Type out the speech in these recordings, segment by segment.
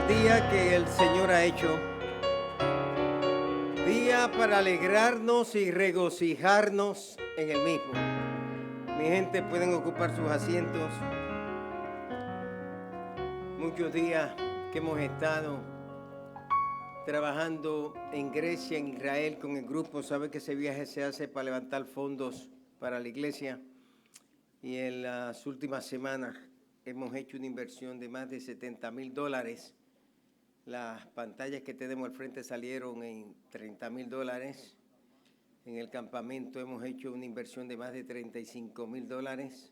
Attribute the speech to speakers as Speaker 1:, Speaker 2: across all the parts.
Speaker 1: día que el Señor ha hecho, día para alegrarnos y regocijarnos en el mismo. Mi gente, pueden ocupar sus asientos. Muchos días que hemos estado trabajando en Grecia, en Israel, con el grupo. Sabe que ese viaje se hace para levantar fondos para la iglesia. Y en las últimas semanas hemos hecho una inversión de más de $70,000. Las pantallas que tenemos al frente salieron en $30,000. En el campamento hemos hecho una inversión de más de $35,000.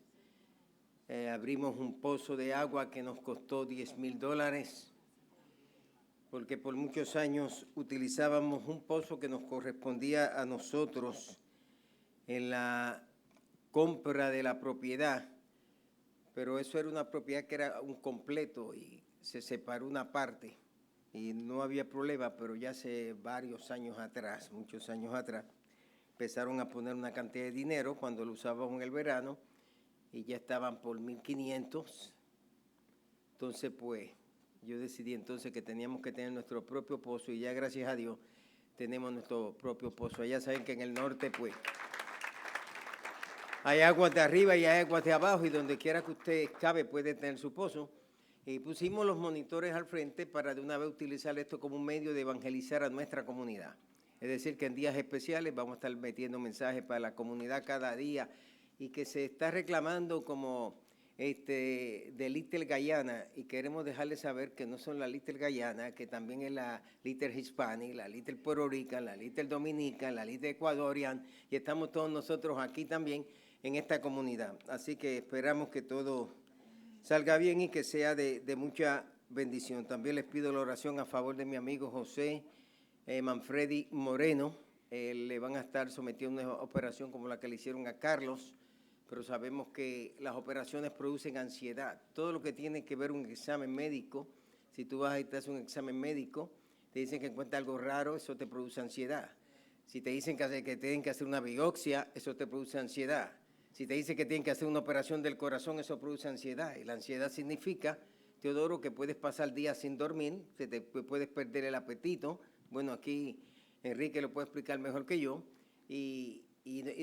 Speaker 1: Abrimos un pozo de agua que nos costó $10,000, porque por muchos años utilizábamos un pozo que nos correspondía a nosotros en la compra de la propiedad, pero eso era una propiedad que era un completo y se separó una parte y no había problema, pero ya hace varios años atrás, muchos años atrás, empezaron a poner una cantidad de dinero cuando lo usábamos en el verano y ya estaban por 1,500. Entonces, pues, yo decidí entonces que teníamos que tener nuestro propio pozo y ya gracias a Dios tenemos nuestro propio pozo. Ya saben que en el norte, pues, hay aguas de arriba y hay aguas de abajo y donde quiera que usted cabe puede tener su pozo. Y pusimos los monitores al frente para de una vez utilizar esto como un medio de evangelizar a nuestra comunidad. Es decir, que en días especiales vamos a estar metiendo mensajes para la comunidad cada día y que se está reclamando como de Little Guyana, y queremos dejarles saber que no son la Little Guyana, que también es la Little Hispanic, la Little Puerto Rican, la Little Dominican, la Little Ecuadorian, y estamos todos nosotros aquí también en esta comunidad. Así que esperamos que todo salga bien y que sea de mucha bendición. También les pido la oración a favor de mi amigo José Manfredi Moreno. Le van a estar sometiendo a una operación como la que le hicieron a Carlos, pero sabemos que las operaciones producen ansiedad. Todo lo que tiene que ver un examen médico, si tú vas y te haces un examen médico, te dicen que encuentra algo raro, eso te produce ansiedad. Si te dicen que tienen que hacer una biopsia, eso te produce ansiedad. Si te dicen que tienen que hacer una operación del corazón, eso produce ansiedad. Y la ansiedad significa, Teodoro, que puedes pasar días sin dormir, puedes perder el apetito. Bueno, aquí Enrique lo puede explicar mejor que yo. Y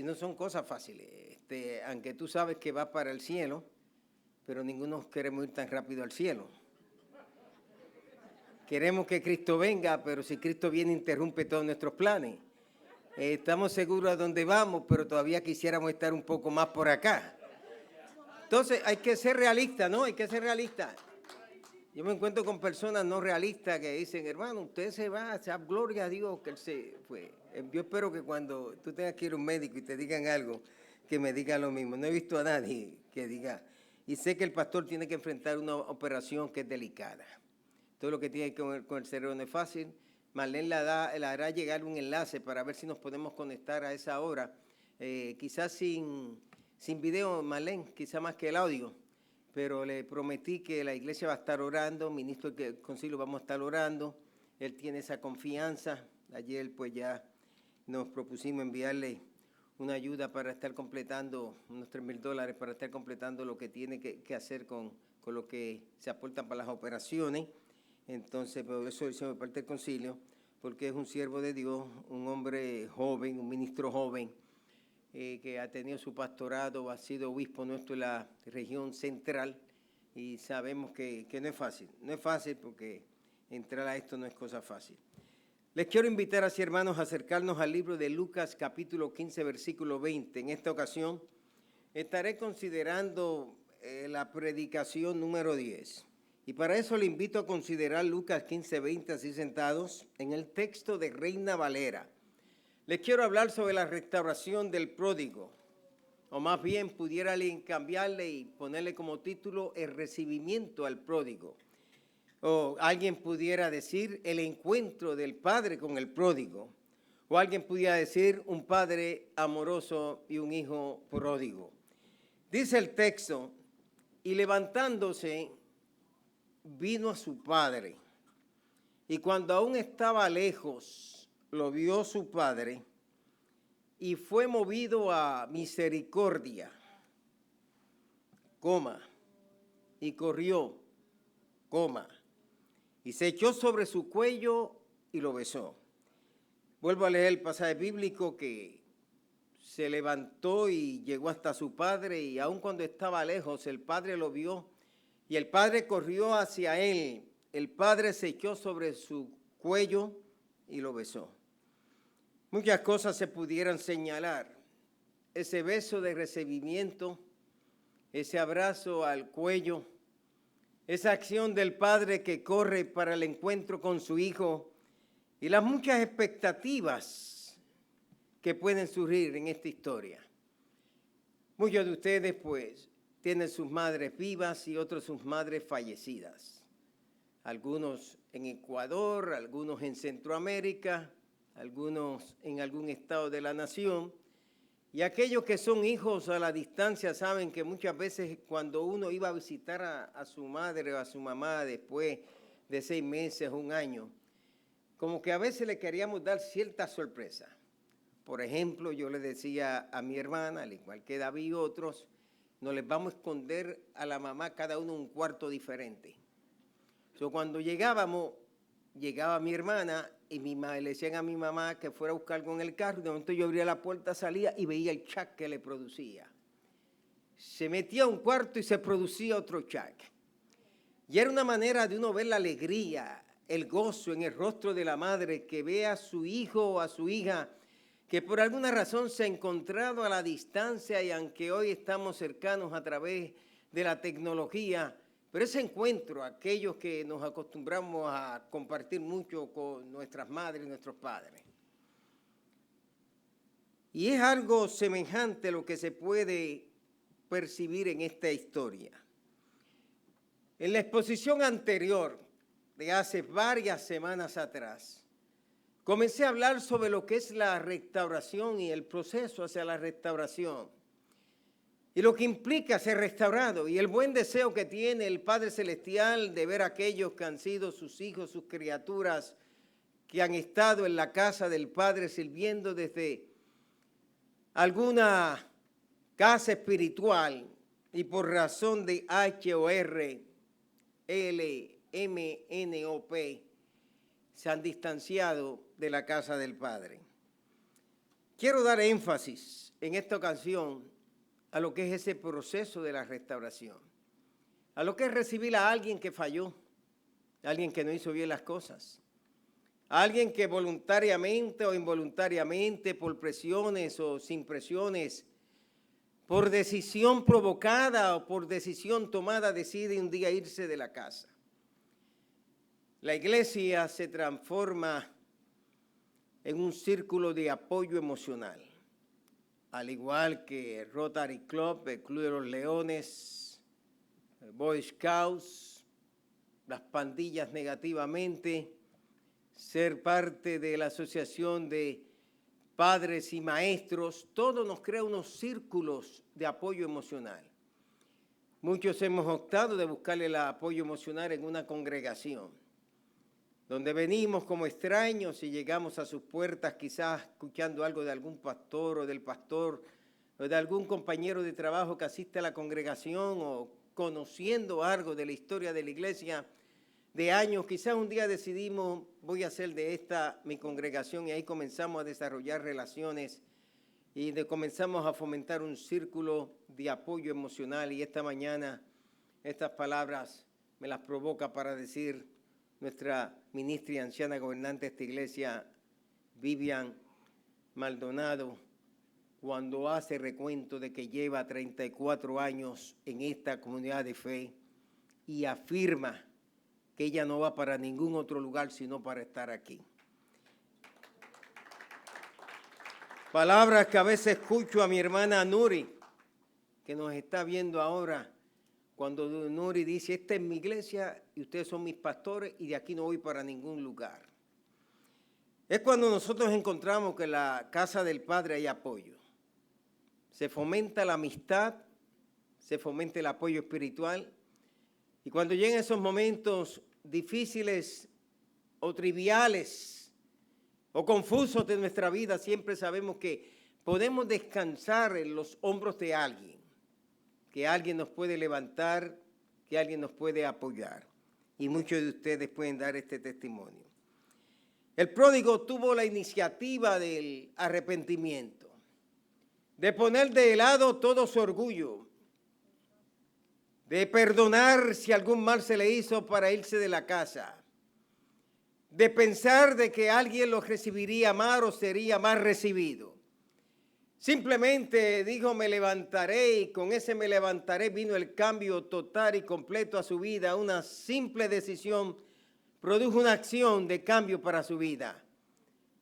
Speaker 1: no son cosas fáciles. Aunque tú sabes que vas para el cielo, pero ninguno queremos ir tan rápido al cielo. Queremos que Cristo venga, pero si Cristo viene interrumpe todos nuestros planes. Estamos seguros a dónde vamos, pero todavía quisiéramos estar un poco más por acá. Entonces hay que ser realista, ¿no? Hay que ser realista. Yo me encuentro con personas no realistas que dicen, hermano, usted se va, sea gloria a Dios que él se fue. Yo espero que cuando tú tengas que ir a un médico y te digan algo, que me digan lo mismo. No he visto a nadie que diga. Y sé que el pastor tiene que enfrentar una operación que es delicada. Todo lo que tiene que ver con el cerebro no es fácil. Marlene le hará llegar un enlace para ver si nos podemos conectar a esa hora. Quizás sin video, Marlene, quizás más que el audio. Pero le prometí que la iglesia va a estar orando, ministro del concilio vamos a estar orando. Él tiene esa confianza. Ayer pues ya nos propusimos enviarle una ayuda para estar completando, unos $3,000 para estar completando lo que tiene que hacer con lo que se aportan para las operaciones. Entonces, por eso hicimos parte del concilio, porque es un siervo de Dios, un hombre joven, un ministro joven, que ha tenido su pastorado, ha sido obispo nuestro en la región central, y sabemos que no es fácil. No es fácil porque entrar a esto no es cosa fácil. Les quiero invitar así, hermanos, a acercarnos al libro de Lucas, capítulo 15, versículo 20. En esta ocasión estaré considerando la predicación número 10. Y para eso le invito a considerar Lucas 15, 20, así sentados, en el texto de Reina Valera. Les quiero hablar sobre la restauración del pródigo, o más bien pudiera cambiarle y ponerle como título el recibimiento al pródigo. O alguien pudiera decir el encuentro del padre con el pródigo. O alguien pudiera decir un padre amoroso y un hijo pródigo. Dice el texto, y levantándose vino a su padre, y cuando aún estaba lejos, lo vio su padre, y fue movido a misericordia, y corrió, y se echó sobre su cuello y lo besó. Vuelvo a leer el pasaje bíblico que se levantó y llegó hasta su padre, y aun cuando estaba lejos, el padre lo vio y el padre corrió hacia él. El padre se echó sobre su cuello y lo besó. Muchas cosas se pudieran señalar. Ese beso de recibimiento, ese abrazo al cuello, esa acción del padre que corre para el encuentro con su hijo y las muchas expectativas que pueden surgir en esta historia. Muchos de ustedes pues tienen sus madres vivas y otros sus madres fallecidas. Algunos en Ecuador, algunos en Centroamérica, algunos en algún estado de la nación. Y aquellos que son hijos a la distancia saben que muchas veces cuando uno iba a visitar a su madre o a su mamá después de 6 meses, 1 año, como que a veces le queríamos dar cierta sorpresa. Por ejemplo, yo le decía a mi hermana, al igual que David y otros, nos les vamos a esconder a la mamá cada uno en un cuarto diferente. Cuando llegaba mi hermana y le decían a mi mamá que fuera a buscar algo en el carro, de momento yo abría la puerta, salía y veía el chat que le producía. Se metía a un cuarto y se producía otro chat. Y era una manera de uno ver la alegría, el gozo en el rostro de la madre que ve a su hijo o a su hija que por alguna razón se ha encontrado a la distancia, y aunque hoy estamos cercanos a través de la tecnología, pero ese encuentro, aquellos que nos acostumbramos a compartir mucho con nuestras madres y nuestros padres. Y es algo semejante lo que se puede percibir en esta historia. En la exposición anterior, de hace varias semanas atrás, comencé a hablar sobre lo que es la restauración y el proceso hacia la restauración. Y lo que implica ser restaurado y el buen deseo que tiene el Padre Celestial de ver a aquellos que han sido sus hijos, sus criaturas, que han estado en la casa del Padre sirviendo desde alguna casa espiritual y por razón de HORLMNOP se han distanciado de la casa del Padre. Quiero dar énfasis en esta ocasión a lo que es ese proceso de la restauración, a lo que es recibir a alguien que falló, a alguien que no hizo bien las cosas, a alguien que voluntariamente o involuntariamente, por presiones o sin presiones, por decisión provocada o por decisión tomada, decide un día irse de la casa. La iglesia se transforma en un círculo de apoyo emocional, al igual que Rotary Club, el Club de los Leones, Boy Scouts, las pandillas negativamente, ser parte de la asociación de padres y maestros, todo nos crea unos círculos de apoyo emocional. Muchos hemos optado de buscarle el apoyo emocional en una congregación, donde venimos como extraños y llegamos a sus puertas quizás escuchando algo de algún pastor o del pastor o de algún compañero de trabajo que asiste a la congregación o conociendo algo de la historia de la iglesia de años. Quizás un día decidimos, voy a hacer de esta mi congregación, y ahí comenzamos a desarrollar relaciones y comenzamos a fomentar un círculo de apoyo emocional. Y esta mañana estas palabras me las provoca para decir nuestra ministra y anciana gobernante de esta iglesia, Vivian Maldonado, cuando hace recuento de que lleva 34 años en esta comunidad de fe y afirma que ella no va para ningún otro lugar sino para estar aquí. Palabras que a veces escucho a mi hermana Nuri, que nos está viendo ahora, cuando Nuri dice, esta es mi iglesia y ustedes son mis pastores y de aquí no voy para ningún lugar. Es cuando nosotros encontramos que en la casa del Padre hay apoyo. Se fomenta la amistad, se fomenta el apoyo espiritual. Y cuando llegan esos momentos difíciles o triviales o confusos de nuestra vida, siempre sabemos que podemos descansar en los hombros de alguien, que alguien nos puede levantar, que alguien nos puede apoyar. y muchos de ustedes pueden dar este testimonio. El pródigo tuvo la iniciativa del arrepentimiento, de poner de lado todo su orgullo, de perdonar si algún mal se le hizo para irse de la casa, de pensar de que alguien lo recibiría más o sería más recibido. Simplemente dijo, me levantaré, y con ese me levantaré vino el cambio total y completo a su vida. Una simple decisión produjo una acción de cambio para su vida.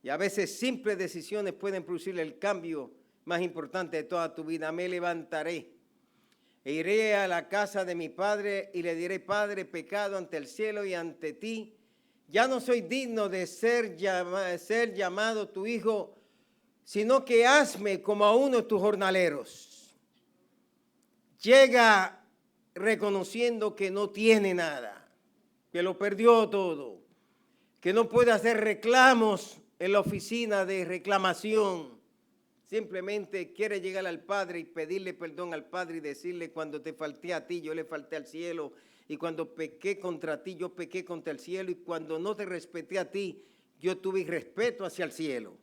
Speaker 1: Y a veces simples decisiones pueden producir el cambio más importante de toda tu vida. Me levantaré e iré a la casa de mi padre y le diré, Padre, pecado ante el cielo y ante ti. Ya no soy digno de ser llamado tu hijo, sino que hazme como a uno de tus jornaleros. Llega reconociendo que no tiene nada, que lo perdió todo, que no puede hacer reclamos en la oficina de reclamación. Simplemente quiere llegar al Padre y pedirle perdón al Padre y decirle, cuando te falté a ti, yo le falté al cielo, y cuando pequé contra ti, yo pequé contra el cielo, y cuando no te respeté a ti, yo tuve irrespeto hacia el cielo.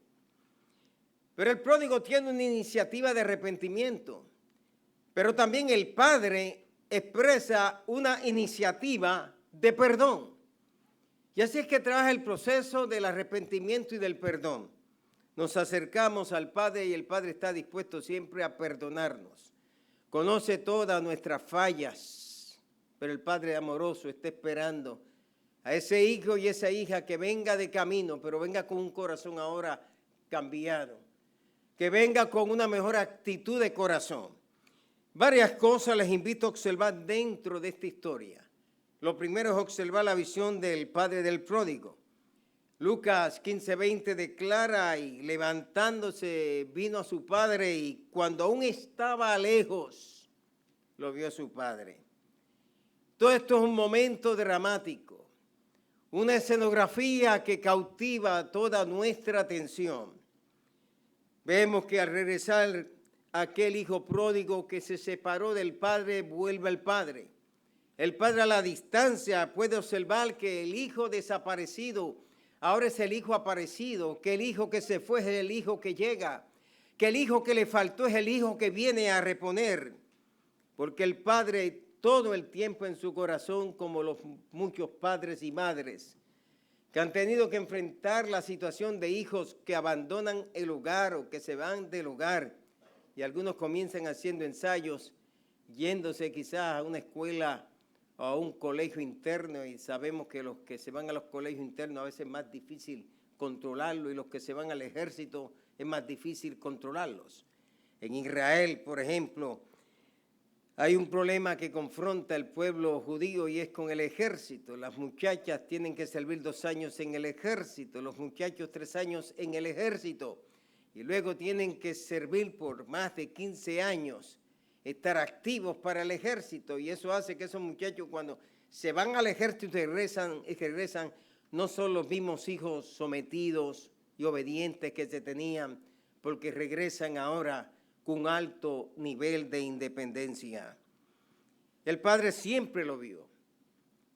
Speaker 1: Pero el pródigo tiene una iniciativa de arrepentimiento, pero también el Padre expresa una iniciativa de perdón. Y así es que trabaja el proceso del arrepentimiento y del perdón. Nos acercamos al Padre y el Padre está dispuesto siempre a perdonarnos. Conoce todas nuestras fallas, pero el Padre amoroso está esperando a ese hijo y esa hija que venga de camino, pero venga con un corazón ahora cambiado, que venga con una mejor actitud de corazón. Varias cosas les invito a observar dentro de esta historia. Lo primero es observar la visión del padre del pródigo. Lucas 15:20 declara, y levantándose vino a su padre, y cuando aún estaba lejos, lo vio su padre. Todo esto es un momento dramático, una escenografía que cautiva toda nuestra atención. Vemos que al regresar aquel hijo pródigo que se separó del padre, vuelve al padre. El padre a la distancia puede observar que el hijo desaparecido ahora es el hijo aparecido, que el hijo que se fue es el hijo que llega, que el hijo que le faltó es el hijo que viene a reponer, porque el padre todo el tiempo en su corazón, como los muchos padres y madres que han tenido que enfrentar la situación de hijos que abandonan el hogar o que se van del hogar, y algunos comienzan haciendo ensayos, yéndose quizás a una escuela o a un colegio interno, y sabemos que los que se van a los colegios internos a veces es más difícil controlarlo, y los que se van al ejército es más difícil controlarlos. En Israel, por ejemplo, hay un problema que confronta al pueblo judío y es con el ejército. Las muchachas tienen que servir 2 años en el ejército, los muchachos 3 años en el ejército, y luego tienen que servir por más de 15 años, estar activos para el ejército, y eso hace que esos muchachos cuando se van al ejército y regresan, no son los mismos hijos sometidos y obedientes que se tenían, porque regresan ahora con un alto nivel de independencia. El padre siempre lo vio,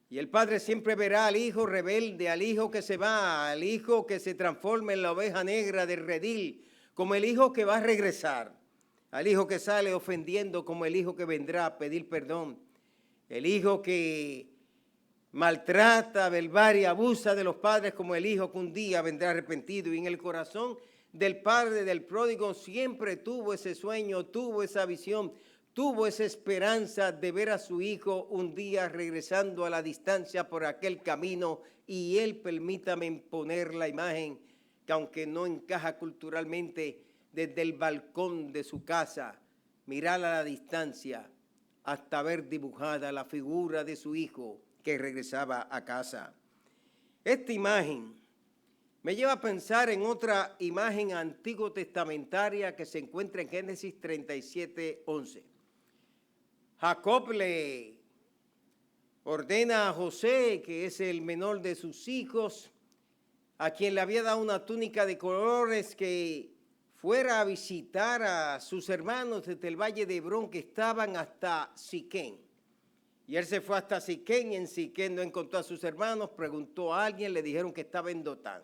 Speaker 1: y el padre siempre verá al hijo rebelde, al hijo que se va, al hijo que se transforma en la oveja negra del redil, como el hijo que va a regresar, al hijo que sale ofendiendo como el hijo que vendrá a pedir perdón, el hijo que maltrata, verbal y abusa de los padres como el hijo que un día vendrá arrepentido. Y en el corazón del padre del pródigo siempre tuvo ese sueño, tuvo esa visión, tuvo esa esperanza de ver a su hijo un día regresando a la distancia por aquel camino, y él, permítame poner la imagen que aunque no encaja culturalmente, desde el balcón de su casa, mirar a la distancia hasta ver dibujada la figura de su hijo que regresaba a casa. Esta imagen me lleva a pensar en otra imagen antiguo testamentaria que se encuentra en Génesis 37:11. Jacob le ordena a José, que es el menor de sus hijos, a quien le había dado una túnica de colores, que fuera a visitar a sus hermanos desde el valle de Hebrón, que estaban hasta Siquén. Y él se fue hasta Siquén, y en Siquén no encontró a sus hermanos, preguntó a alguien, le dijeron que estaba en Dotán.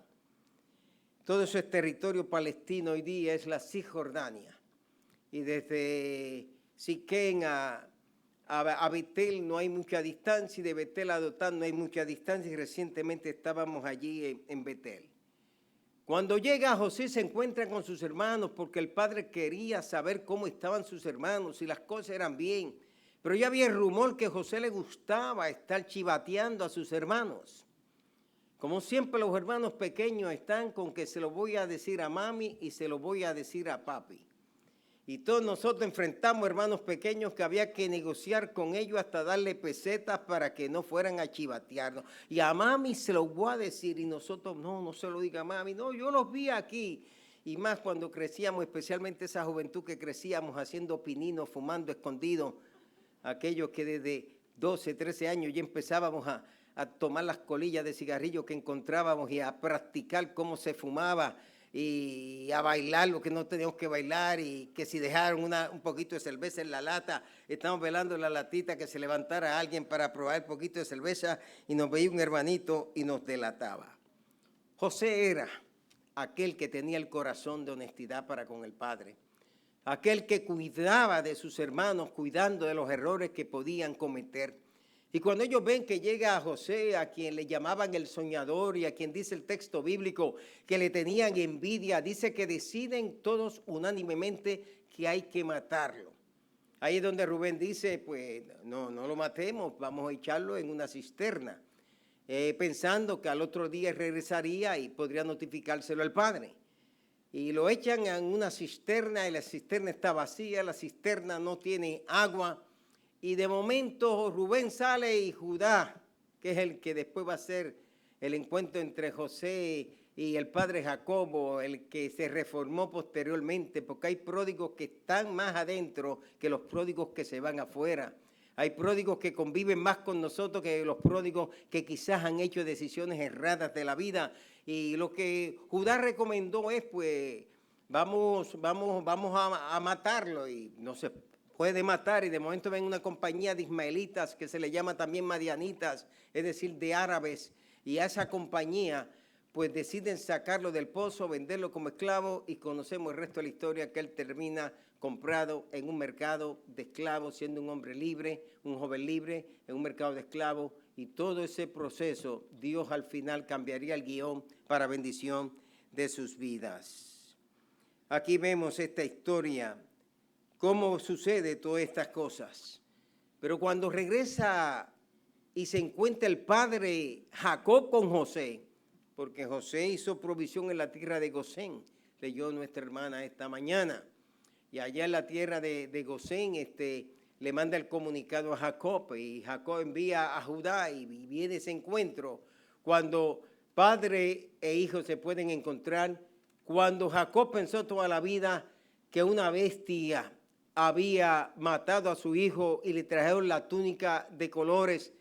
Speaker 1: Todo eso es territorio palestino hoy día, es la Cisjordania. Y desde Siquén a Betel no hay mucha distancia, y de Betel a Dotán no hay mucha distancia, y recientemente estábamos allí en Betel. Cuando llega José se encuentra con sus hermanos porque el padre quería saber cómo estaban sus hermanos, si las cosas eran bien. Pero ya había el rumor que a José le gustaba estar chivateando a sus hermanos. Como siempre los hermanos pequeños están con que se lo voy a decir a mami y se lo voy a decir a papi. Y todos nosotros enfrentamos hermanos pequeños que había que negociar con ellos hasta darle pesetas para que no fueran a chivatearnos. Y a mami se lo voy a decir y nosotros, no se lo diga a mami, no, yo los vi aquí. Y más cuando crecíamos, especialmente esa juventud que crecíamos haciendo pininos, fumando escondidos, aquellos que desde 12, 13 años ya empezábamos a tomar las colillas de cigarrillos que encontrábamos y a practicar cómo se fumaba y a bailar lo que no teníamos que bailar, y que si dejaron un poquito de cerveza en la lata, estamos velando la latita que se levantara alguien para probar un poquito de cerveza y nos veía un hermanito y nos delataba. José era aquel que tenía el corazón de honestidad para con el Padre, aquel que cuidaba de sus hermanos, cuidando de los errores que podían cometer. Y cuando ellos ven que llega a José, a quien le llamaban el soñador y a quien dice el texto bíblico que le tenían envidia, dice que deciden todos unánimemente que hay que matarlo. Ahí es donde Rubén dice, pues no lo matemos, vamos a echarlo en una cisterna, pensando que al otro día regresaría y podría notificárselo al padre. Y lo echan en una cisterna y la cisterna está vacía, la cisterna no tiene agua. Y de momento Rubén sale y Judá, que es el que después va a ser el encuentro entre José y el padre Jacobo, el que se reformó posteriormente, porque hay pródigos que están más adentro que los pródigos que se van afuera. Hay pródigos que conviven más con nosotros que los pródigos que quizás han hecho decisiones erradas de la vida. Y lo que Judá recomendó es, pues, vamos a matarlo, y no se puede matar, y de momento ven una compañía de ismaelitas que se le llama también madianitas, es decir, de árabes, y a esa compañía pues deciden sacarlo del pozo, venderlo como esclavo, y conocemos el resto de la historia, que él termina comprado en un mercado de esclavos, siendo un hombre libre, un joven libre, en un mercado de esclavos, y todo ese proceso, Dios al final cambiaría el guión para bendición de sus vidas. Aquí vemos esta historia, cómo sucede todas estas cosas. Pero cuando regresa y se encuentra el padre Jacob con José, porque José hizo provisión en la tierra de Gosén, leyó nuestra hermana esta mañana, y allá en la tierra de Gosén le manda el comunicado a Jacob, y Jacob envía a Judá, y viene ese encuentro cuando padre e hijo se pueden encontrar. Cuando Jacob pensó toda la vida que una bestia había matado a su hijo y le trajeron la túnica de colores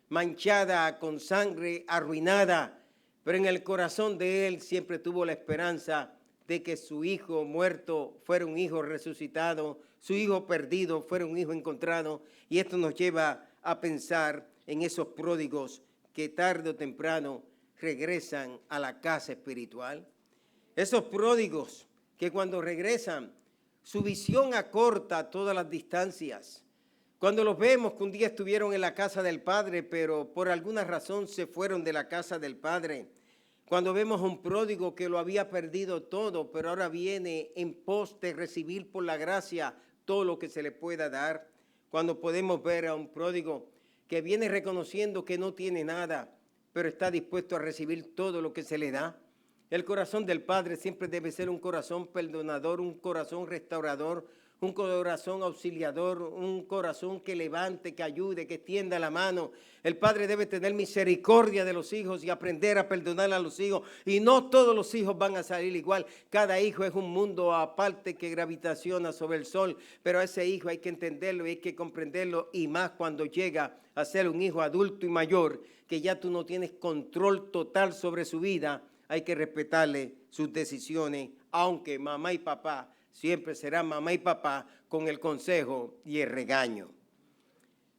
Speaker 1: manchada con sangre, arruinada, pero en el corazón de él siempre tuvo la esperanza de que su hijo muerto fuera un hijo resucitado, su hijo perdido fuera un hijo encontrado. Y esto nos lleva a pensar en esos pródigos que tarde o temprano regresan a la casa espiritual. Esos pródigos que cuando regresan, su visión acorta todas las distancias. Cuando los vemos que un día estuvieron en la casa del Padre, pero por alguna razón se fueron de la casa del Padre. Cuando vemos a un pródigo que lo había perdido todo, pero ahora viene en pos de recibir por la gracia todo lo que se le pueda dar. Cuando podemos ver a un pródigo que viene reconociendo que no tiene nada, pero está dispuesto a recibir todo lo que se le da. El corazón del Padre siempre debe ser un corazón perdonador, un corazón restaurador, un corazón auxiliador, un corazón que levante, que ayude, que extienda la mano. El Padre debe tener misericordia de los hijos y aprender a perdonar a los hijos. Y no todos los hijos van a salir igual. Cada hijo es un mundo aparte que gravitaciona sobre el sol. Pero a ese hijo hay que entenderlo y hay que comprenderlo. Y más cuando llega a ser un hijo adulto y mayor, que ya tú no tienes control total sobre su vida. Hay que respetarle sus decisiones, aunque mamá y papá siempre serán mamá y papá con el consejo y el regaño.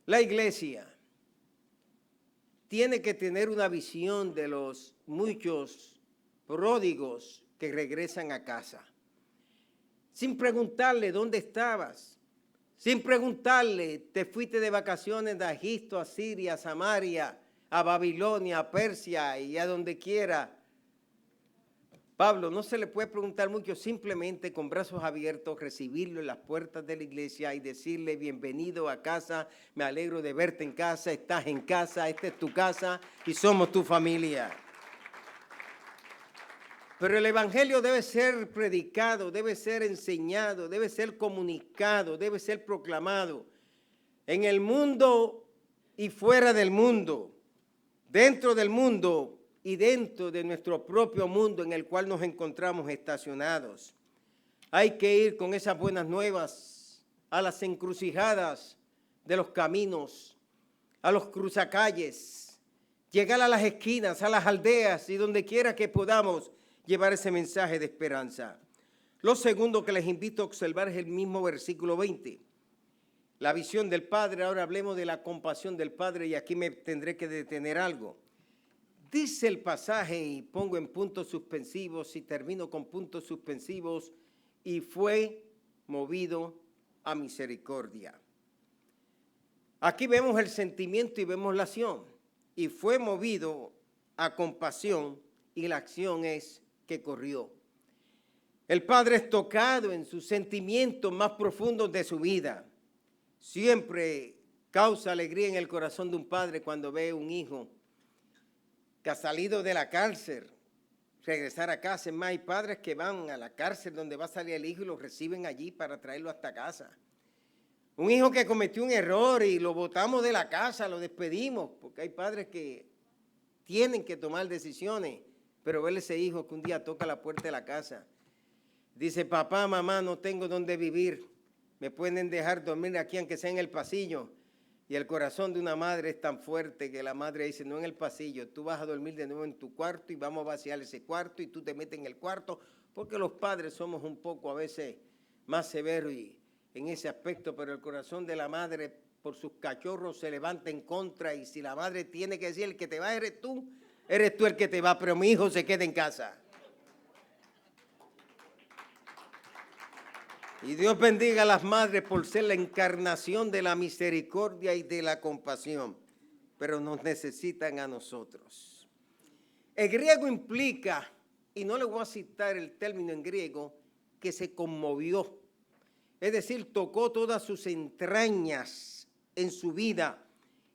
Speaker 1: La iglesia tiene que tener una visión de los muchos pródigos que regresan a casa. Sin preguntarle dónde estabas, sin preguntarle, te fuiste de vacaciones de Egipto, a Siria, a Samaria, a Babilonia, a Persia y a donde quiera. Pablo, no se le puede preguntar mucho, simplemente con brazos abiertos recibirlo en las puertas de la iglesia y decirle bienvenido a casa, me alegro de verte en casa, estás en casa, esta es tu casa y somos tu familia. Pero el evangelio debe ser predicado, debe ser enseñado, debe ser comunicado, debe ser proclamado en el mundo y fuera del mundo, dentro del mundo y dentro de nuestro propio mundo en el cual nos encontramos estacionados. Hay que ir con esas buenas nuevas a las encrucijadas de los caminos, a los cruzacalles, llegar a las esquinas, a las aldeas y donde quiera que podamos llevar ese mensaje de esperanza. Lo segundo que les invito a observar es el mismo versículo 20. La visión del Padre, ahora hablemos de la compasión del Padre y aquí me tendré que detener algo. Dice el pasaje, y pongo en puntos suspensivos y termino con puntos suspensivos, y fue movido a misericordia. Aquí vemos el sentimiento y vemos la acción. Y fue movido a compasión y la acción es que corrió. El Padre es tocado en sus sentimientos más profundos de su vida. Siempre causa alegría en el corazón de un padre cuando ve un hijo que ha salido de la cárcel, regresar a casa. Es más, hay padres que van a la cárcel donde va a salir el hijo y lo reciben allí para traerlo hasta casa. Un hijo que cometió un error y lo botamos de la casa, lo despedimos, porque hay padres que tienen que tomar decisiones, pero ver ese hijo que un día toca la puerta de la casa, dice, papá, mamá, no tengo dónde vivir, me pueden dejar dormir aquí aunque sea en el pasillo. Y el corazón de una madre es tan fuerte que la madre dice, no en el pasillo, tú vas a dormir de nuevo en tu cuarto y vamos a vaciar ese cuarto y tú te metes en el cuarto, porque los padres somos un poco a veces más severos y en ese aspecto, pero el corazón de la madre por sus cachorros se levanta en contra y si la madre tiene que decir, el que te va eres tú el que te va, pero mi hijo se queda en casa. Y Dios bendiga a las madres por ser la encarnación de la misericordia y de la compasión, pero nos necesitan a nosotros. El griego implica, y no le voy a citar el término en griego, que se conmovió, es decir, tocó todas sus entrañas en su vida.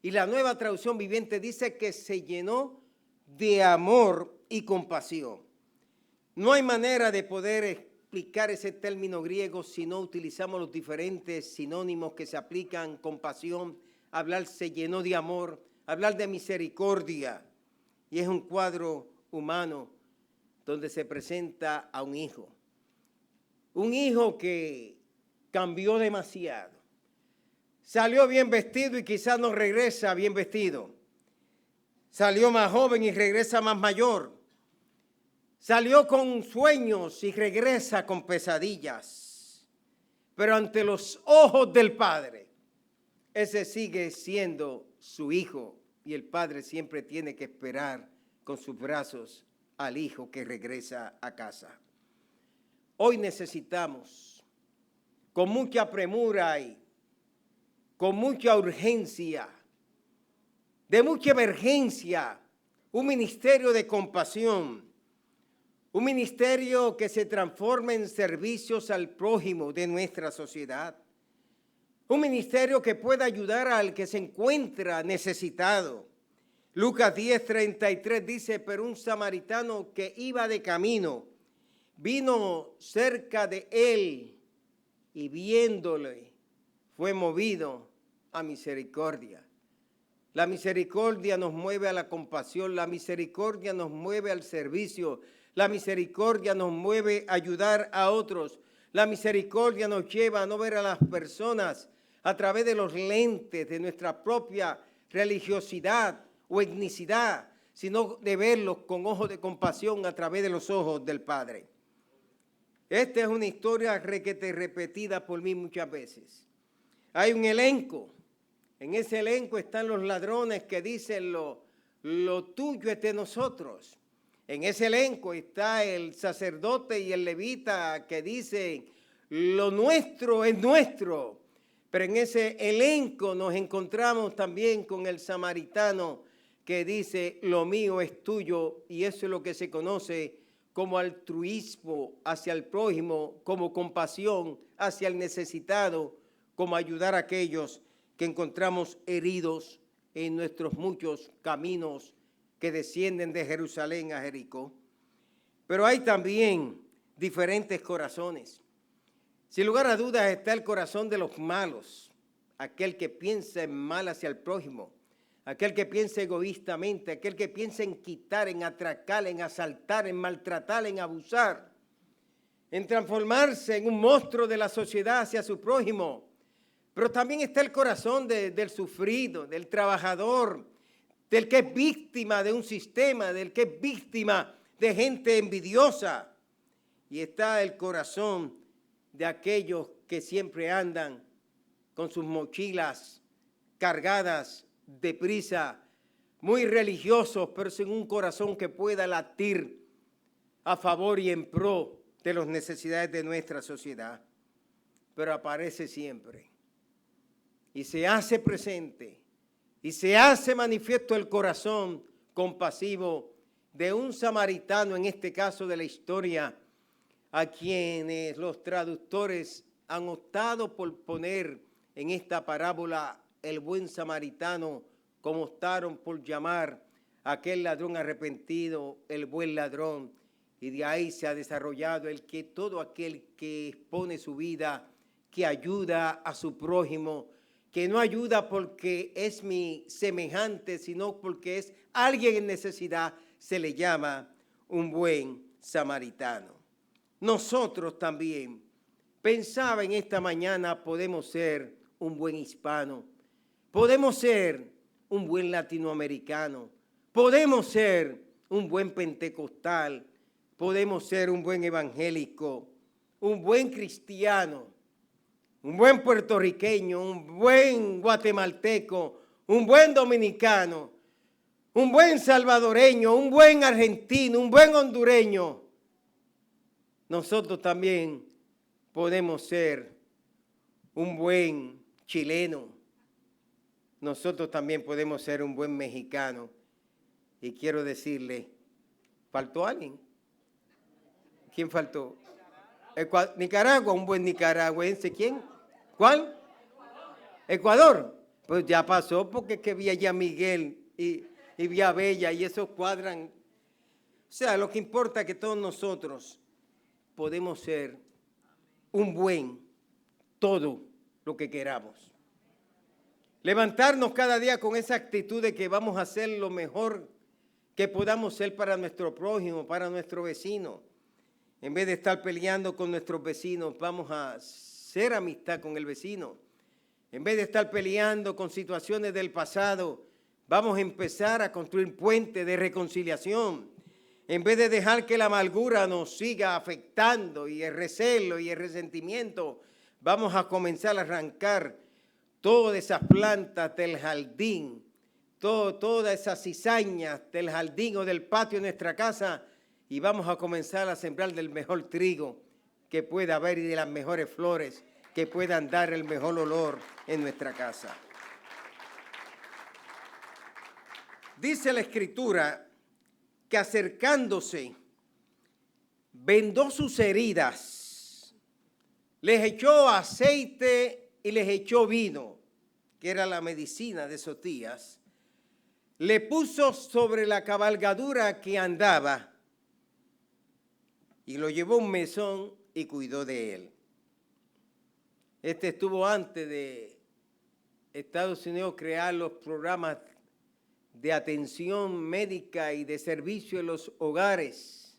Speaker 1: Y la Nueva Traducción Viviente dice que se llenó de amor y compasión. No hay manera de poder explicar ese término griego si no utilizamos los diferentes sinónimos que se aplican, compasión, hablar se llenó de amor, hablar de misericordia. Y es un cuadro humano donde se presenta a un hijo. Un hijo que cambió demasiado. Salió bien vestido y quizás no regresa bien vestido. Salió más joven y regresa más mayor. Salió con sueños y regresa con pesadillas. Pero ante los ojos del Padre, ese sigue siendo su hijo. Y el Padre siempre tiene que esperar con sus brazos al hijo que regresa a casa. Hoy necesitamos, con mucha premura y con mucha urgencia, de mucha emergencia, un ministerio de compasión, un ministerio que se transforme en servicios al prójimo de nuestra sociedad, un ministerio que pueda ayudar al que se encuentra necesitado. Lucas 10:33 dice, pero un samaritano que iba de camino, vino cerca de él y viéndole, fue movido a misericordia. La misericordia nos mueve a la compasión, la misericordia nos mueve al servicio, la misericordia nos mueve a ayudar a otros, la misericordia nos lleva a no ver a las personas a través de los lentes de nuestra propia religiosidad o etnicidad, sino de verlos con ojos de compasión a través de los ojos del Padre. Esta es una historia repetida por mí muchas veces. Hay un elenco. En ese elenco están los ladrones que dicen lo tuyo es de nosotros. En ese elenco está el sacerdote y el levita que dicen, lo nuestro es nuestro. Pero en ese elenco nos encontramos también con el samaritano que dice, lo mío es tuyo, y eso es lo que se conoce como altruismo hacia el prójimo, como compasión hacia el necesitado, como ayudar a aquellos que encontramos heridos en nuestros muchos caminos que descienden de Jerusalén a Jericó. Pero hay también diferentes corazones. Sin lugar a dudas está el corazón de los malos, aquel que piensa en mal hacia el prójimo, aquel que piensa egoístamente, aquel que piensa en quitar, en atracar, en asaltar, en maltratar, en abusar, en transformarse en un monstruo de la sociedad hacia su prójimo. Pero también está el corazón del sufrido, del trabajador, del que es víctima de un sistema, del que es víctima de gente envidiosa. Y está el corazón de aquellos que siempre andan con sus mochilas cargadas de prisa, muy religiosos, pero sin un corazón que pueda latir a favor y en pro de las necesidades de nuestra sociedad. Pero aparece siempre y se hace presente y se hace manifiesto el corazón compasivo de un samaritano, en este caso de la historia, a quienes los traductores han optado por poner en esta parábola el buen samaritano, como optaron por llamar a aquel ladrón arrepentido el buen ladrón. Y de ahí se ha desarrollado el que todo aquel que expone su vida, que ayuda a su prójimo, que no ayuda porque es mi semejante, sino porque es alguien en necesidad, se le llama un buen samaritano. Nosotros también, pensaba en esta mañana, podemos ser un buen hispano, podemos ser un buen latinoamericano, podemos ser un buen pentecostal, podemos ser un buen evangélico, un buen cristiano, un buen puertorriqueño, un buen guatemalteco, un buen dominicano, un buen salvadoreño, un buen argentino, un buen hondureño. Nosotros también podemos ser un buen chileno. Nosotros también podemos ser un buen mexicano. Y quiero decirle, ¿faltó alguien? ¿Quién faltó? Nicaragua, un buen nicaragüense. ¿Quién? ¿Cuál? Ecuador. Pues ya pasó porque es que vi allá a Miguel y vi a Bella y esos cuadran. O sea, lo que importa es que todos nosotros podemos ser un buen todo lo que queramos. Levantarnos cada día con esa actitud de que vamos a hacer lo mejor que podamos ser para nuestro prójimo, para nuestro vecino. En vez de estar peleando con nuestros vecinos, vamos a hacer amistad con el vecino. En vez de estar peleando con situaciones del pasado, vamos a empezar a construir puentes de reconciliación. En vez de dejar que la amargura nos siga afectando y el recelo y el resentimiento, vamos a comenzar a arrancar todas esas plantas del jardín, todas esas cizañas del jardín o del patio de nuestra casa, y vamos a comenzar a sembrar del mejor trigo que pueda haber y de las mejores flores que puedan dar el mejor olor en nuestra casa. Dice la Escritura que acercándose, vendó sus heridas, les echó aceite y les echó vino, que era la medicina de esos días, le puso sobre la cabalgadura que andaba y lo llevó a un mesón y cuidó de él. Este estuvo antes de Estados Unidos crear los programas de atención médica y de servicio en los hogares.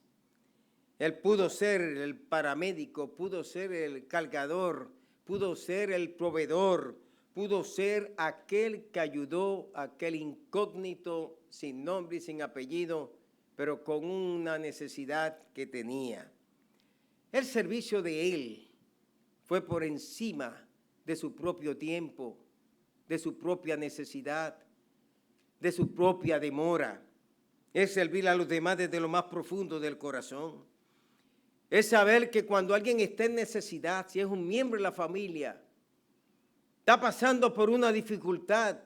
Speaker 1: Él pudo ser el paramédico, pudo ser el cargador, pudo ser el proveedor, pudo ser aquel que ayudó a aquel incógnito sin nombre y sin apellido, pero con una necesidad que tenía. El servicio de él fue por encima de su propio tiempo, de su propia necesidad, de su propia demora. Es servir a los demás desde lo más profundo del corazón. Es saber que cuando alguien está en necesidad, si es un miembro de la familia, está pasando por una dificultad,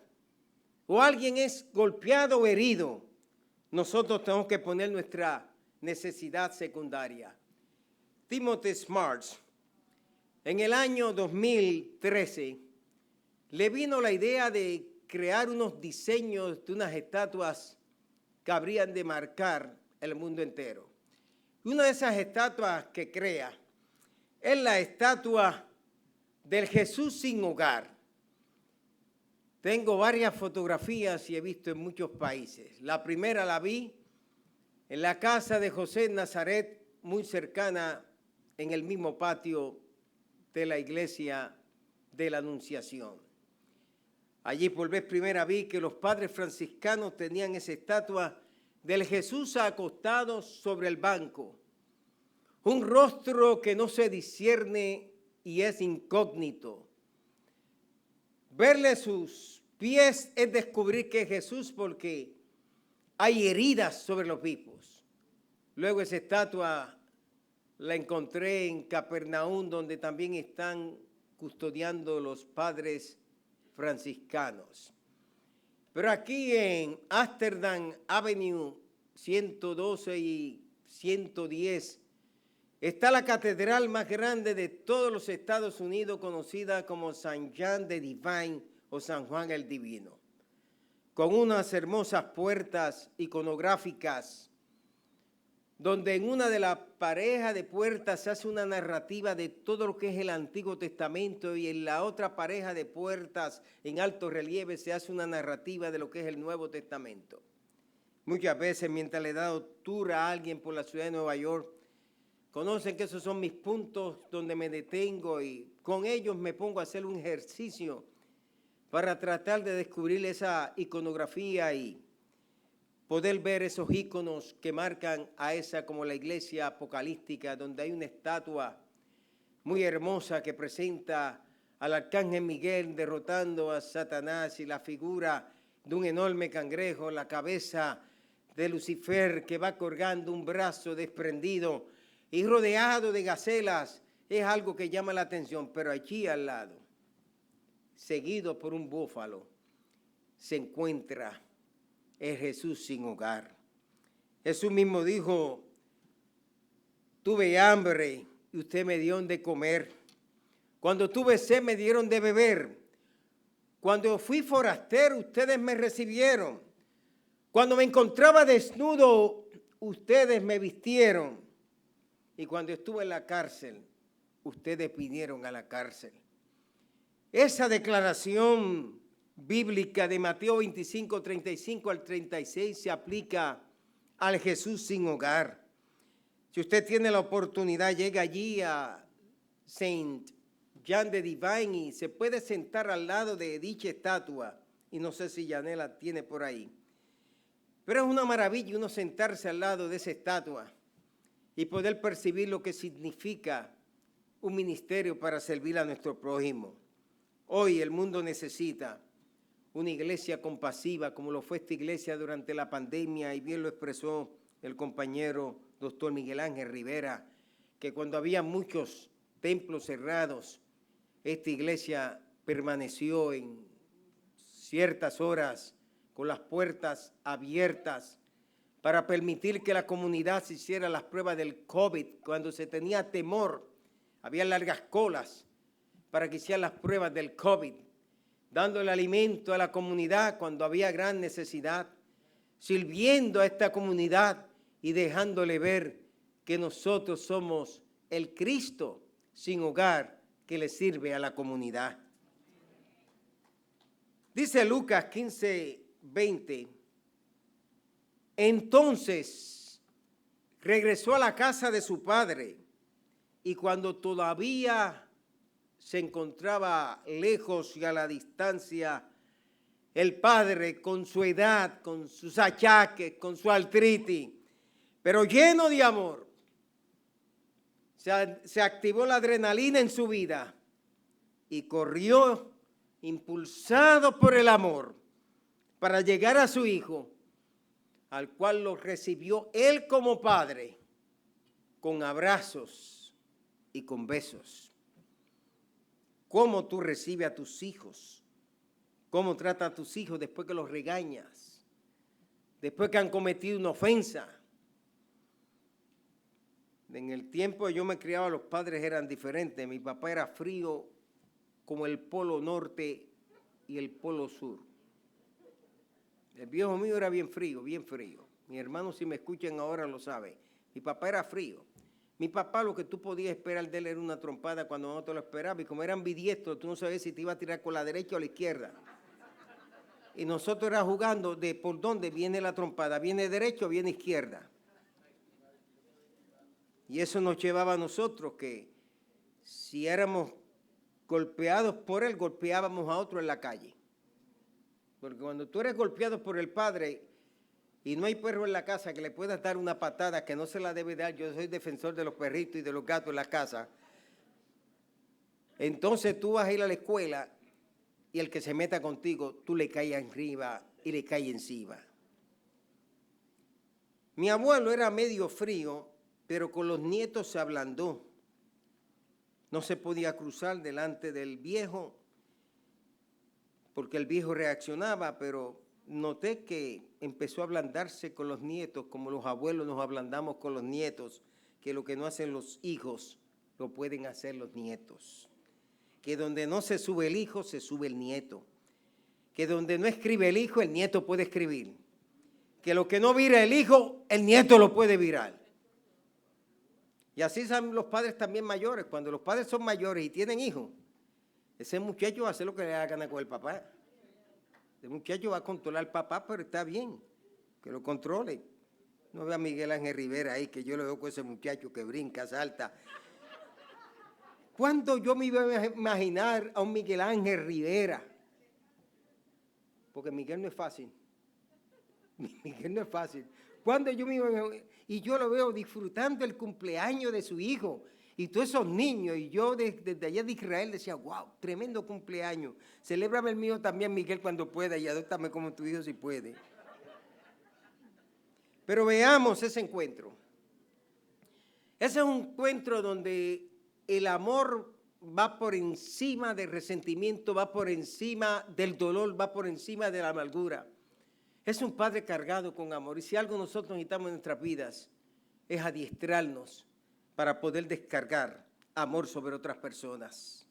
Speaker 1: o alguien es golpeado o herido, nosotros tenemos que poner nuestra necesidad secundaria. Timothy Smarts, en el año 2013, le vino la idea de crear unos diseños de unas estatuas que habrían de marcar el mundo entero. Una de esas estatuas que crea es la estatua del Jesús sin hogar. Tengo varias fotografías y he visto en muchos países. La primera la vi en la casa de José Nazaret, muy cercana en el mismo patio de la iglesia de la Anunciación. Allí por vez primera vi que los padres franciscanos tenían esa estatua del Jesús acostado sobre el banco. Un rostro que no se discierne y es incógnito. Verle sus pies es descubrir que es Jesús porque hay heridas sobre los vivos. Luego esa estatua la encontré en Capernaum, donde también están custodiando los padres franciscanos. Pero aquí en Amsterdam Avenue 112 y 110 está la catedral más grande de todos los Estados Unidos, conocida como San John the Divine o San Juan el Divino, con unas hermosas puertas iconográficas, donde en una de las parejas de puertas se hace una narrativa de todo lo que es el Antiguo Testamento y en la otra pareja de puertas en alto relieve se hace una narrativa de lo que es el Nuevo Testamento. Muchas veces mientras le he dado tour a alguien por la ciudad de Nueva York, conocen que esos son mis puntos donde me detengo y con ellos me pongo a hacer un ejercicio para tratar de descubrir esa iconografía y poder ver esos íconos que marcan a esa como la iglesia apocalíptica, donde hay una estatua muy hermosa que presenta al arcángel Miguel derrotando a Satanás y la figura de un enorme cangrejo, la cabeza de Lucifer que va colgando un brazo desprendido y rodeado de gacelas. Es algo que llama la atención, pero allí al lado, seguido por un búfalo, se encuentra el Jesús sin hogar. Jesús mismo dijo, tuve hambre y usted me dieron de comer. Cuando tuve sed me dieron de beber. Cuando fui forastero ustedes me recibieron. Cuando me encontraba desnudo ustedes me vistieron. Y cuando estuve en la cárcel ustedes vinieron a la cárcel. Esa declaración bíblica de Mateo 25, 35 al 36 se aplica al Jesús sin hogar. Si usted tiene la oportunidad, llega allí a Saint John the Divine y se puede sentar al lado de dicha estatua. Y no sé si Janet la tiene por ahí. Pero es una maravilla uno sentarse al lado de esa estatua y poder percibir lo que significa un ministerio para servir a nuestro prójimo. Hoy el mundo necesita una iglesia compasiva como lo fue esta iglesia durante la pandemia y bien lo expresó el compañero doctor Miguel Ángel Rivera, que cuando había muchos templos cerrados, esta iglesia permaneció en ciertas horas con las puertas abiertas para permitir que la comunidad se hiciera las pruebas del COVID. Cuando se tenía temor, había largas colas para que hicieran las pruebas del COVID, dando el alimento a la comunidad cuando había gran necesidad, sirviendo a esta comunidad y dejándole ver que nosotros somos el Cristo sin hogar que le sirve a la comunidad. Dice Lucas 15, 20, entonces regresó a la casa de su padre y cuando todavía se encontraba lejos y a la distancia, el padre con su edad, con sus achaques, con su artritis, pero lleno de amor, se activó la adrenalina en su vida y corrió impulsado por el amor para llegar a su Hijo, al cual lo recibió Él como Padre, con abrazos y con besos. ¿Cómo tú recibes a tus hijos? ¿Cómo tratas a tus hijos después que los regañas? Después que han cometido una ofensa. En el tiempo yo me criaba, los padres eran diferentes. Mi papá era frío como el polo norte y el polo sur. El viejo mío era bien frío, bien frío. Mis hermanos, si me escuchan ahora, lo saben. Mi papá era frío. Mi papá, lo que tú podías esperar de él era una trompada cuando no te lo esperaba. Y como era ambidiestro, tú no sabías si te iba a tirar con la derecha o la izquierda. Y nosotros era jugando de por dónde viene la trompada. ¿Viene derecha o viene izquierda? Y eso nos llevaba a nosotros que si éramos golpeados por él, golpeábamos a otro en la calle. Porque cuando tú eres golpeado por el padre y no hay perro en la casa que le puedas dar una patada que no se la debe dar, yo soy defensor de los perritos y de los gatos en la casa, entonces tú vas a ir a la escuela y el que se meta contigo, tú le caes arriba y le caes encima. Mi abuelo era medio frío, pero con los nietos se ablandó. No se podía cruzar delante del viejo, porque el viejo reaccionaba, pero noté que empezó a ablandarse con los nietos, como los abuelos nos ablandamos con los nietos, que lo que no hacen los hijos, lo pueden hacer los nietos. Que donde no se sube el hijo, se sube el nieto. Que donde no escribe el hijo, el nieto puede escribir. Que lo que no vira el hijo, el nieto lo puede virar. Y así son los padres también mayores. Cuando los padres son mayores y tienen hijos, ese muchacho va a hacer lo que le da gana con el papá. Ese muchacho va a controlar al papá, pero está bien, que lo controle. No vea a Miguel Ángel Rivera ahí, que yo lo veo con ese muchacho que brinca, salta. ¿Cuándo yo me iba a imaginar a un Miguel Ángel Rivera? Porque Miguel no es fácil. Miguel no es fácil. ¿Cuándo yo me iba a imaginar? Y yo lo veo disfrutando el cumpleaños de su hijo. Y todos esos niños, y yo desde allá de Israel decía, wow, tremendo cumpleaños. Celébrame el mío también, Miguel, cuando pueda, y adóptame como tu hijo si puede. Pero veamos ese encuentro. Ese es un encuentro donde el amor va por encima del resentimiento, va por encima del dolor, va por encima de la amargura. Es un padre cargado con amor. Y si algo nosotros necesitamos en nuestras vidas, es adiestrarnos para poder descargar amor sobre otras personas.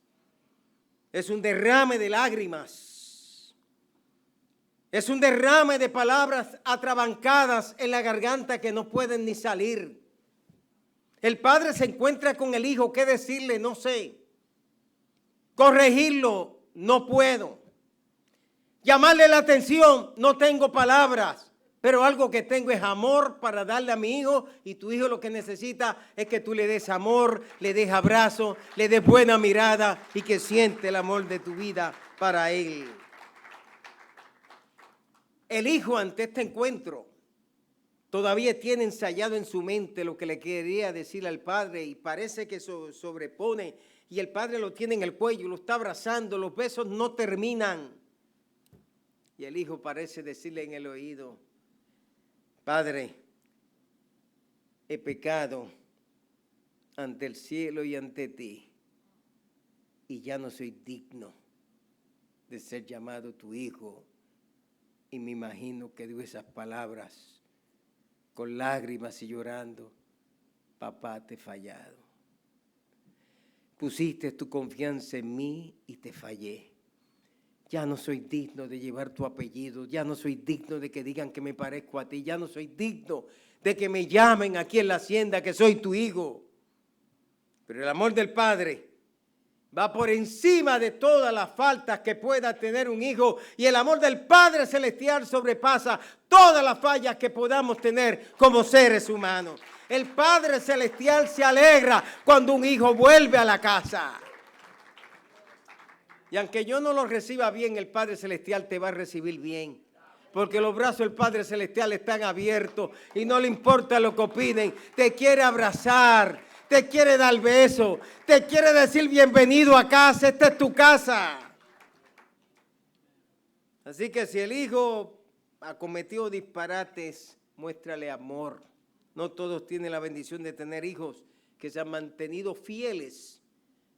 Speaker 1: Es un derrame de lágrimas. Es un derrame de palabras atrabancadas en la garganta que no pueden ni salir. El padre se encuentra con el hijo, ¿qué decirle? No sé. Corregirlo, no puedo. Llamarle la atención, no tengo palabras. Pero algo que tengo es amor para darle a mi hijo, y tu hijo lo que necesita es que tú le des amor, le des abrazo, le des buena mirada y que siente el amor de tu vida para él. El hijo ante este encuentro todavía tiene ensayado en su mente lo que le quería decir al padre y parece que sobrepone y el padre lo tiene en el cuello, lo está abrazando, los besos no terminan. Y el hijo parece decirle en el oído, Padre, he pecado ante el cielo y ante ti, y ya no soy digno de ser llamado tu hijo. Y me imagino que dio esas palabras con lágrimas y llorando, papá, te he fallado. Pusiste tu confianza en mí y te fallé. Ya no soy digno de llevar tu apellido, ya no soy digno de que digan que me parezco a ti, ya no soy digno de que me llamen aquí en la hacienda que soy tu hijo. Pero el amor del Padre va por encima de todas las faltas que pueda tener un hijo, y el amor del Padre Celestial sobrepasa todas las fallas que podamos tener como seres humanos. El Padre Celestial se alegra cuando un hijo vuelve a la casa. Y aunque yo no lo reciba bien, el Padre Celestial te va a recibir bien. Porque los brazos del Padre Celestial están abiertos y no le importa lo que opinen. Te quiere abrazar, te quiere dar beso, te quiere decir bienvenido a casa, esta es tu casa. Así que si el hijo ha cometido disparates, muéstrale amor. No todos tienen la bendición de tener hijos que se han mantenido fieles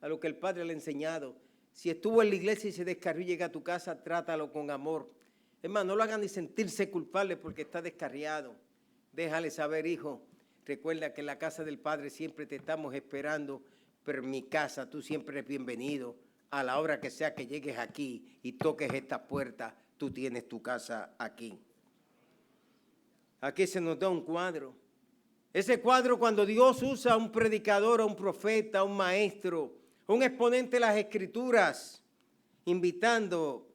Speaker 1: a lo que el padre le ha enseñado. Si estuvo en la iglesia y se descarrió y llega a tu casa, trátalo con amor. Es más, no lo hagan ni sentirse culpable porque está descarriado. Déjale saber, hijo, recuerda que en la casa del Padre siempre te estamos esperando, pero en mi casa tú siempre eres bienvenido. A la hora que sea que llegues aquí y toques esta puerta, tú tienes tu casa aquí. Aquí se nos da un cuadro. Ese cuadro, cuando Dios usa a un predicador, a un profeta, a un maestro, un exponente de las Escrituras, invitando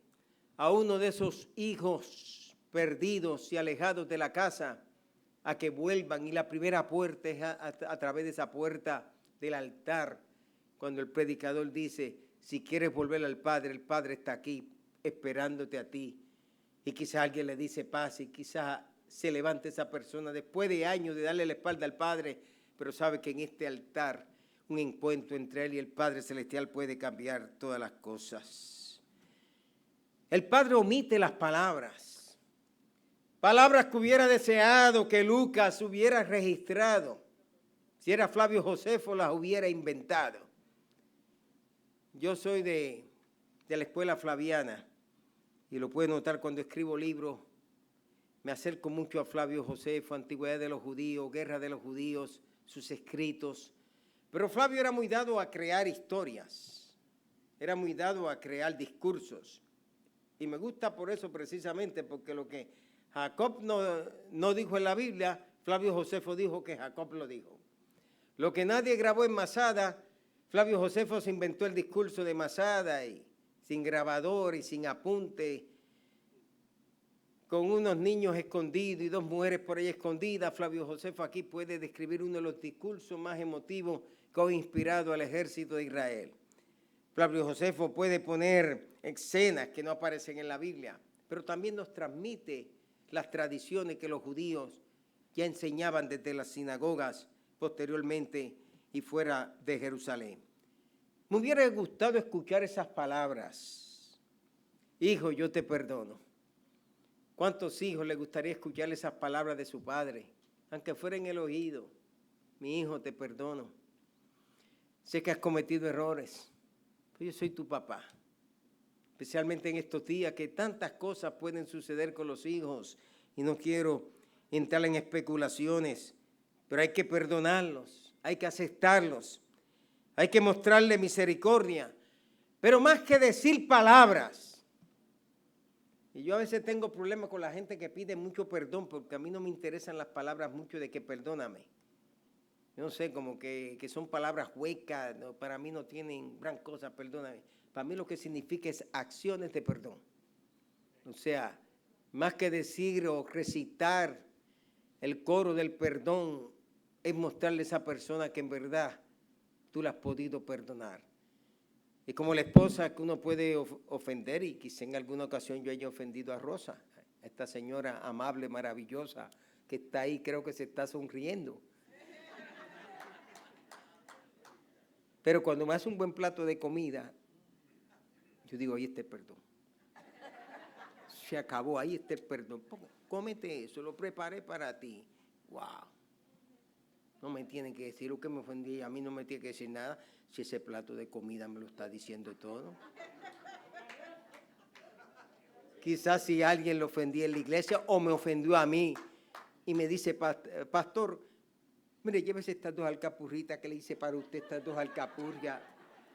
Speaker 1: a uno de esos hijos perdidos y alejados de la casa a que vuelvan, y la primera puerta es a través de esa puerta del altar, cuando el predicador dice, si quieres volver al Padre, el Padre está aquí esperándote a ti. Y quizás alguien le dice pase, y quizás se levante esa persona después de años de darle la espalda al Padre, pero sabe que en este altar un encuentro entre él y el Padre Celestial puede cambiar todas las cosas. El Padre omite las palabras, palabras que hubiera deseado que Lucas hubiera registrado. Si era Flavio Josefo, las hubiera inventado. Yo soy de la escuela flaviana y lo puede notar cuando escribo libros. Me acerco mucho a Flavio Josefo, Antigüedad de los Judíos, Guerra de los Judíos, sus escritos. Pero Flavio era muy dado a crear historias, era muy dado a crear discursos. Y me gusta por eso precisamente, porque lo que Jacob no dijo en la Biblia, Flavio Josefo dijo que Jacob lo dijo. Lo que nadie grabó en Masada, Flavio Josefo se inventó el discurso de Masada, y sin grabador y sin apunte, con unos niños escondidos y dos mujeres por ahí escondidas. Flavio Josefo aquí puede describir uno de los discursos más emotivos que ha inspirado al ejército de Israel. Flavio Josefo puede poner escenas que no aparecen en la Biblia, pero también nos transmite las tradiciones que los judíos ya enseñaban desde las sinagogas posteriormente y fuera de Jerusalén. Me hubiera gustado escuchar esas palabras. Hijo, yo te perdono. ¿Cuántos hijos les gustaría escuchar esas palabras de su padre? Aunque fuera en el oído. Mi hijo, te perdono. Sé que has cometido errores, pero yo soy tu papá. Especialmente en estos días que tantas cosas pueden suceder con los hijos y no quiero entrar en especulaciones, pero hay que perdonarlos, hay que aceptarlos, hay que mostrarle misericordia, pero más que decir palabras. Y yo a veces tengo problemas con la gente que pide mucho perdón, porque a mí no me interesan las palabras mucho de que perdóname. Yo no sé, como que son palabras huecas, no, para mí no tienen gran cosa, perdóname. Para mí lo que significa es acciones de perdón. O sea, más que decir o recitar el coro del perdón, es mostrarle a esa persona que en verdad tú la has podido perdonar. Y como la esposa que uno puede ofender, y quizá en alguna ocasión yo haya ofendido a Rosa, esta señora amable, maravillosa, que está ahí, creo que se está sonriendo. Pero cuando me hace un buen plato de comida, yo digo, ahí está el perdón. Se acabó, ahí está el perdón. Cómete eso, lo preparé para ti. Wow. No me tienen que decir lo que me ofendí, a mí no me tiene que decir nada, si ese plato de comida me lo está diciendo todo. Quizás si alguien lo ofendía en la iglesia o me ofendió a mí y me dice, pastor, mire, llévese estas dos alcapurritas que le hice para usted, estas dos alcapurrias.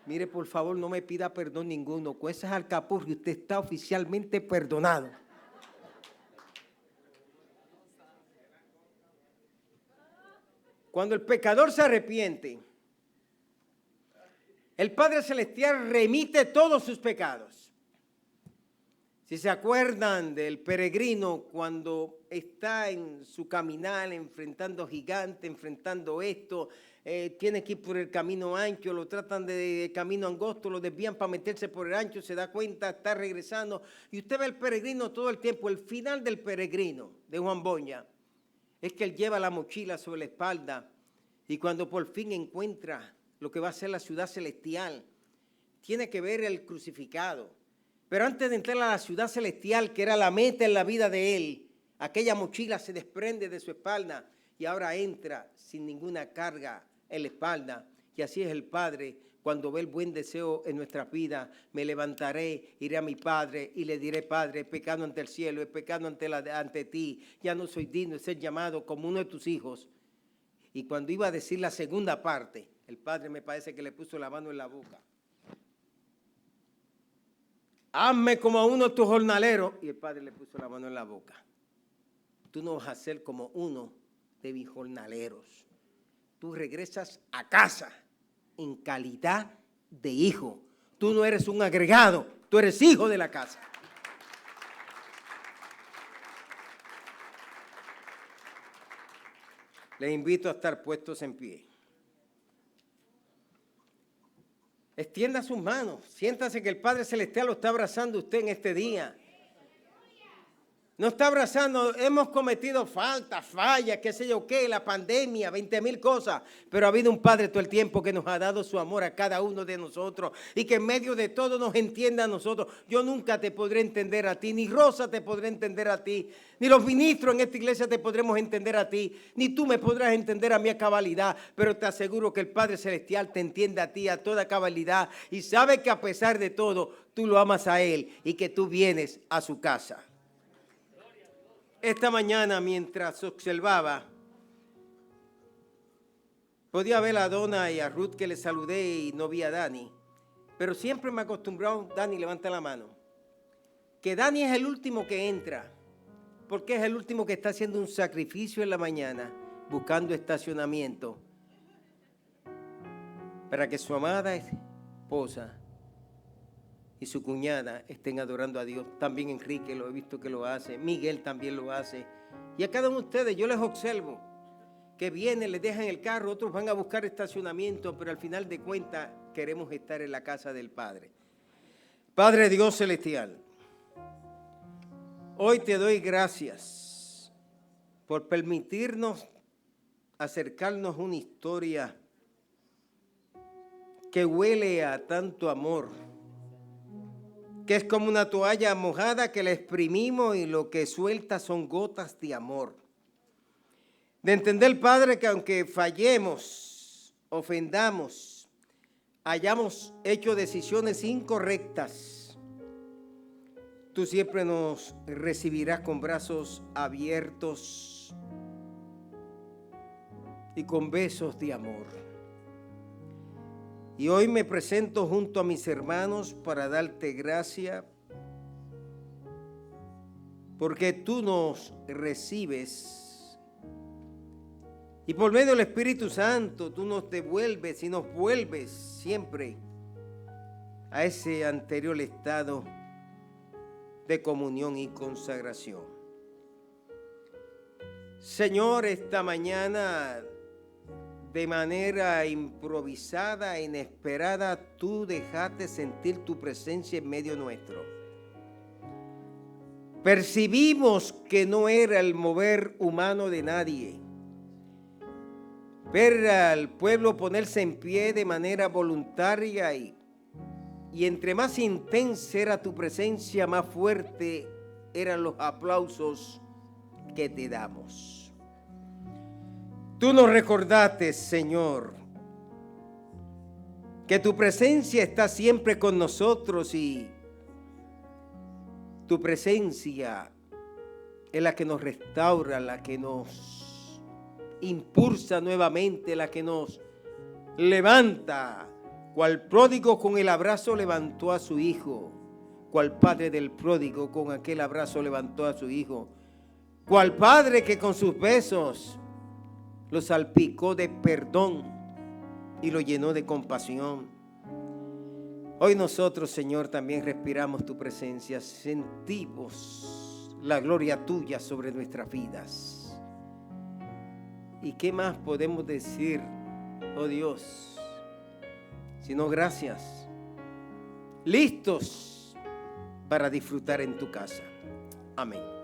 Speaker 1: Mire, por favor, no me pida perdón ninguno. Con esas alcapurrias usted está oficialmente perdonado. Cuando el pecador se arrepiente, el Padre Celestial remite todos sus pecados. Si se acuerdan del peregrino cuando está en su caminar, enfrentando gigantes, enfrentando esto, tiene que ir por el camino ancho, lo tratan de camino angosto, lo desvían para meterse por el ancho, se da cuenta, está regresando. Y usted ve el peregrino todo el tiempo. El final del peregrino de Juan Boña es que él lleva la mochila sobre la espalda y cuando por fin encuentra lo que va a ser la ciudad celestial, tiene que ver el crucificado. Pero antes de entrar a la ciudad celestial, que era la meta en la vida de él, Aquella mochila se desprende de su espalda y ahora entra sin ninguna carga en la espalda. Y así es el Padre. Cuando ve el buen deseo en nuestras vidas, me levantaré, iré a mi Padre y le diré: Padre, he pecado ante el cielo, he pecado ante ti, ya no soy digno de ser llamado como uno de tus hijos. Y cuando iba a decir la segunda parte, el Padre me parece que le puso la mano en la boca. Hazme como a uno de tus jornaleros. Y el Padre le puso la mano en la boca. Tú no vas a ser como uno de mis jornaleros. Tú regresas a casa en calidad de hijo. Tú no eres un agregado, tú eres hijo de la casa. Les invito a estar puestos en pie. Extienda sus manos, siéntase que el Padre Celestial lo está abrazando a usted en este día. No está abrazando, hemos cometido faltas, fallas, qué sé yo qué, la pandemia, 20,000 cosas. Pero ha habido un Padre todo el tiempo que nos ha dado su amor a cada uno de nosotros y que en medio de todo nos entienda a nosotros. Yo nunca te podré entender a ti, ni Rosa te podré entender a ti, ni los ministros en esta iglesia te podremos entender a ti, ni tú me podrás entender a mí a cabalidad. Pero te aseguro que el Padre Celestial te entiende a ti a toda cabalidad y sabe que a pesar de todo tú lo amas a Él y que tú vienes a su casa. Esta mañana, mientras observaba, podía ver a Donna y a Ruth que le saludé y no vi a Dani. Pero siempre me he acostumbrado, Dani, levanta la mano, que Dani es el último que entra, porque es el último que está haciendo un sacrificio en la mañana, buscando estacionamiento, para que su amada esposa y su cuñada estén adorando a Dios. También Enrique lo he visto que lo hace, Miguel también lo hace. Y a cada uno de ustedes yo les observo que vienen, les dejan el carro, otros van a buscar estacionamiento, pero al final de cuentas queremos estar en la casa del Padre. Padre Dios Celestial, hoy te doy gracias por permitirnos acercarnos a una historia que huele a tanto amor, que es como una toalla mojada que la exprimimos y lo que suelta son gotas de amor. De entender, Padre, que aunque fallemos, ofendamos, hayamos hecho decisiones incorrectas, tú siempre nos recibirás con brazos abiertos y con besos de amor. Y hoy me presento junto a mis hermanos para darte gracias porque tú nos recibes y por medio del Espíritu Santo tú nos devuelves y nos vuelves siempre a ese anterior estado de comunión y consagración. Señor, esta mañana, de manera improvisada, inesperada, tú dejaste sentir tu presencia en medio nuestro. Percibimos que no era el mover humano de nadie. Ver al pueblo ponerse en pie de manera voluntaria y entre más intensa era tu presencia, más fuerte eran los aplausos que te damos. Tú nos recordaste, Señor, que tu presencia está siempre con nosotros y tu presencia es la que nos restaura, la que nos impulsa nuevamente, la que nos levanta. Cual pródigo con el abrazo levantó a su hijo, cual padre del pródigo con aquel abrazo levantó a su hijo, cual padre que con sus besos lo salpicó de perdón y lo llenó de compasión. Hoy nosotros, Señor, también respiramos tu presencia, sentimos la gloria tuya sobre nuestras vidas. ¿Y qué más podemos decir, oh Dios, sino gracias? Listos para disfrutar en tu casa. Amén.